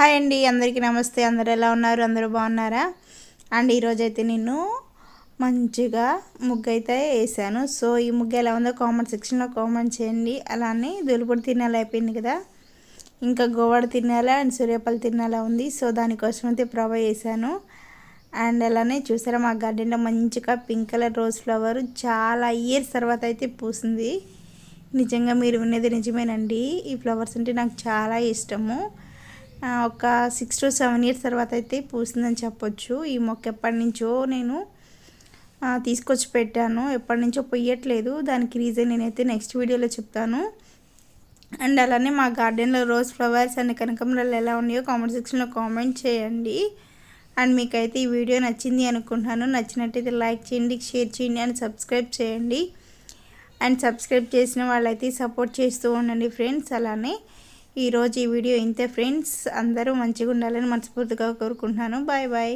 Hi అండి, అందరికీ నమస్తే. అందరూ ఎలా ఉన్నారు? అందరూ బాగున్నారా? అండ్ ఈరోజైతే నేను మంచిగా ముగ్గు అయితే వేసాను. సో ఈ ముగ్గు ఎలా ఉందో కామెంట్ సెక్షన్లో కామెంట్ చేయండి. అలానే దులుపుడు తినాలి అయిపోయింది కదా, ఇంకా గోవాడ తినాలా అండ్ సూర్యాపల్లి తినాలా ఉంది. సో దానికోసం అయితే ప్రభా వేసాను. అండ్ అలానే చూసారా, మా గార్డెన్లో మంచిగా పింక్ కలర్ రోజ్ ఫ్లవర్ చాలా ఇయర్స్ తర్వాత అయితే పూసింది. నిజంగా మీరు వినేది నిజమేనండి. ఈ ఫ్లవర్స్ అంటే నాకు చాలా ఇష్టము. ఒక 6 to 7 ఇయర్స్ తర్వాత అయితే పూసిందని చెప్పొచ్చు. ఈ మొక్క ఎప్పటి నుంచో నేను తీసుకొచ్చి పెట్టాను, ఎప్పటి నుంచో పొయ్యట్లేదు. దానికి రీజన్ నేనైతే నెక్స్ట్ వీడియోలో చెప్తాను. అండ్ అలానే మా గార్డెన్లో రోజ్ ఫ్లవర్స్ అండ్ కనకాంబరాలు ఎలా ఉన్నాయో కామెంట్ సెక్షన్లో కామెంట్ చేయండి. అండ్ మీకైతే ఈ వీడియో నచ్చింది అనుకుంటున్నాను. నచ్చినట్టయితే లైక్ చేయండి, షేర్ చేయండి అండ్ సబ్స్క్రైబ్ చేయండి. అండ్ సబ్స్క్రైబ్ చేసిన వాళ్ళైతే సపోర్ట్ చేస్తూ ఉండండి ఫ్రెండ్స్. అలానే ఈరోజు ఈ వీడియో ఇంతే ఫ్రెండ్స్. అందరూ మంచిగా ఉండాలని మనస్ఫూర్తిగా కోరుకుంటున్నాను. Bye bye.